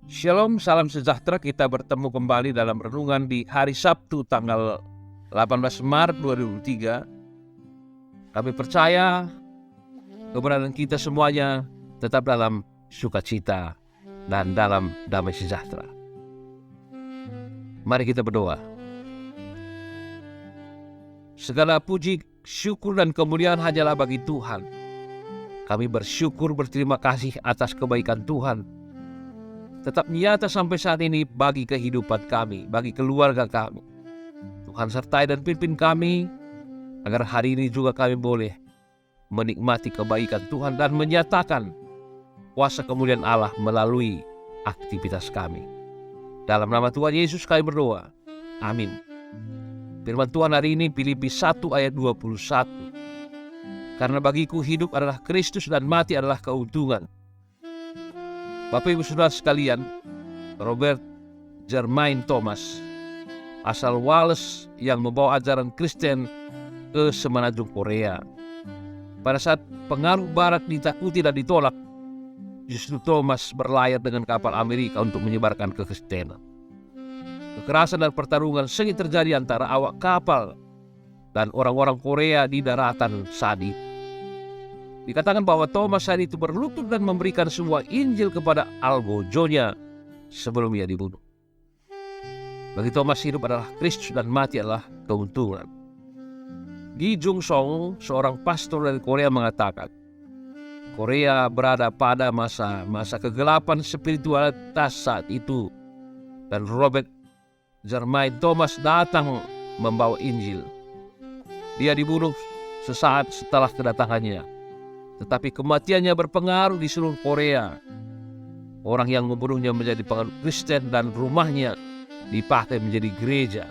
Shalom, salam sejahtera. Kita bertemu kembali dalam renungan di hari Sabtu tanggal 18 Maret 2023. Kami percaya keberadaan kita semuanya tetap dalam sukacita dan dalam damai sejahtera. Mari kita berdoa. Segala puji, syukur dan kemuliaan hanyalah bagi Tuhan. Kami bersyukur, berterima kasih atas kebaikan Tuhan tetap nyata sampai saat ini bagi kehidupan kami, bagi keluarga kami. Tuhan sertai dan pimpin kami, agar hari ini juga kami boleh menikmati kebaikan Tuhan dan menyatakan kuasa kemuliaan Allah melalui aktivitas kami. Dalam nama Tuhan Yesus kami berdoa. Amin. Firman Tuhan hari ini Filipi 1 ayat 21. Karena bagiku hidup adalah Kristus dan mati adalah keuntungan. Bapak Ibu Saudara sekalian, Robert Jermain Thomas, asal Wales yang membawa ajaran Kristen ke semenanjung Korea. Pada saat pengaruh Barat ditakuti dan ditolak, justru Thomas berlayar dengan kapal Amerika untuk menyebarkan kekristenan. Kekerasan dan pertarungan sengit terjadi antara awak kapal dan orang-orang Korea di daratan saat itu. Dikatakan bahwa Thomas saat itu berlutut dan memberikan sebuah Injil kepada algojonya sebelum ia dibunuh. Bagi Thomas hidup adalah Kristus dan mati adalah keuntungan. Gi Jung Song, seorang pastor dari Korea mengatakan, Korea berada pada masa kegelapan spiritualitas saat itu, dan Robert Jermain Thomas datang membawa Injil. Dia dibunuh sesaat setelah kedatangannya. Tetapi kematiannya berpengaruh di seluruh Korea. Orang yang membunuhnya menjadi penganut Kristen dan rumahnya dipakai menjadi gereja.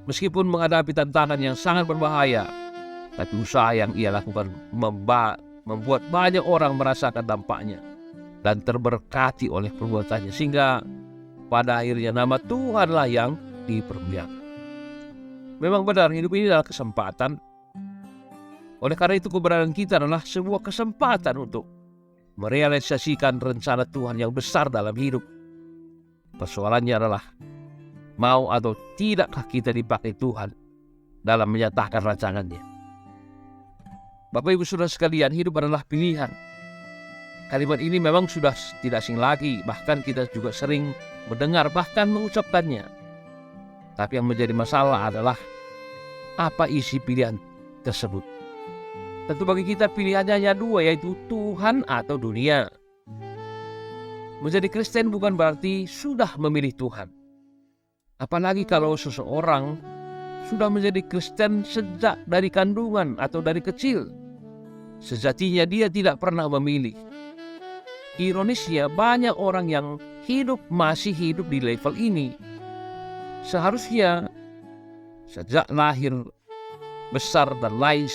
Meskipun menghadapi tantangan yang sangat berbahaya, tapi usaha yang ia lakukan membuat banyak orang merasakan dampaknya dan terberkati oleh perbuatannya, sehingga pada akhirnya nama Tuhanlah yang dipermuliakan. Memang benar, hidup ini adalah kesempatan. Oleh karena itu keberadaan kita adalah sebuah kesempatan untuk merealisasikan rencana Tuhan yang besar dalam hidup. Persoalannya adalah mau atau tidakkah kita dipakai Tuhan dalam menyatakan rancangannya. Bapak Ibu Saudara sekalian, hidup adalah pilihan. Kalimat ini memang sudah tidak asing lagi, bahkan kita juga sering mendengar bahkan mengucapkannya. Tapi yang menjadi masalah adalah apa isi pilihan tersebut. Tentu bagi kita pilihannya hanya dua, yaitu Tuhan atau dunia. Menjadi Kristen bukan berarti sudah memilih Tuhan. Apalagi kalau seseorang sudah menjadi Kristen sejak dari kandungan atau dari kecil. Sejatinya dia tidak pernah memilih. Ironisnya banyak orang yang masih hidup di level ini. Seharusnya sejak lahir, besar dan lain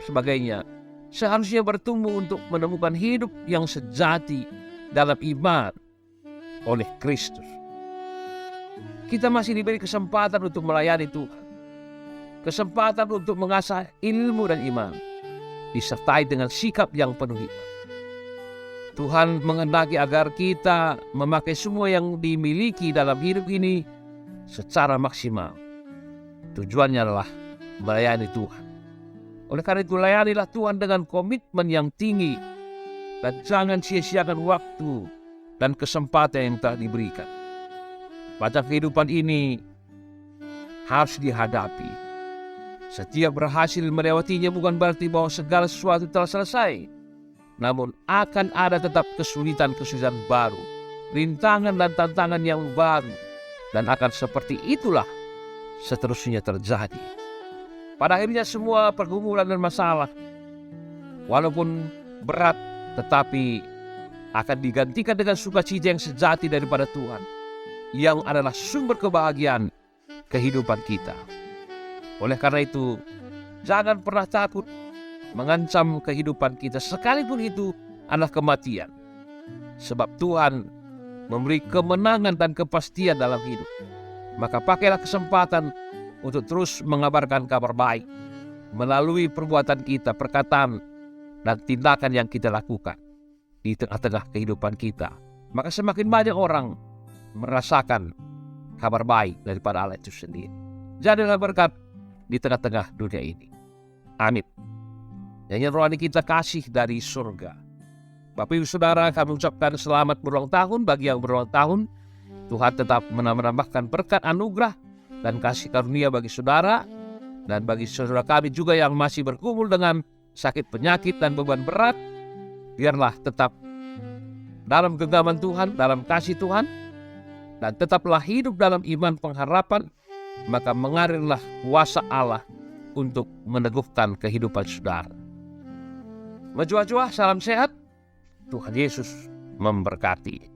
sebagainya, seharusnya bertumbuh untuk menemukan hidup yang sejati dalam iman oleh Kristus. Kita masih diberi kesempatan untuk melayani Tuhan, kesempatan untuk mengasah ilmu dan iman, disertai dengan sikap yang penuh hikmat. Tuhan menghendaki agar kita memakai semua yang dimiliki dalam hidup ini secara maksimal. Tujuannya adalah melayani Tuhan. Oleh karena itu layanilah Tuhan dengan komitmen yang tinggi dan jangan sia-siakan waktu dan kesempatan yang telah diberikan. Pada kehidupan ini harus dihadapi. Setiap berhasil melewatinya bukan berarti bahwa segala sesuatu telah selesai. Namun akan ada tetap kesulitan-kesulitan baru, rintangan dan tantangan yang baru, dan akan seperti itulah seterusnya terjadi. Pada akhirnya semua pergumulan dan masalah, walaupun berat, tetapi akan digantikan dengan sukacita yang sejati daripada Tuhan, yang adalah sumber kebahagiaan kehidupan kita. Oleh karena itu, jangan pernah takut mengancam kehidupan kita, sekalipun itu adalah kematian. Sebab Tuhan memberi kemenangan dan kepastian dalam hidup. Maka pakailah kesempatan untuk terus mengabarkan kabar baik melalui perbuatan kita, perkataan, dan tindakan yang kita lakukan di tengah-tengah kehidupan kita maka semakin banyak orang merasakan kabar baik daripada Allah itu sendiri. Jadilah berkat di tengah-tengah dunia ini. Amin. Yang rohani kita kasih dari surga. Bapak Ibu Saudara, kami ucapkan selamat berulang tahun bagi yang berulang tahun. Tuhan tetap menambahkan berkat anugerah dan kasih karunia bagi saudara, dan bagi saudara kami juga yang masih bergumul dengan sakit penyakit dan beban berat. Biarlah tetap dalam genggaman Tuhan, dalam kasih Tuhan, dan tetaplah hidup dalam iman pengharapan, maka mengalirlah kuasa Allah untuk meneguhkan kehidupan saudara. Menjua-jua, salam sehat. Tuhan Yesus memberkati.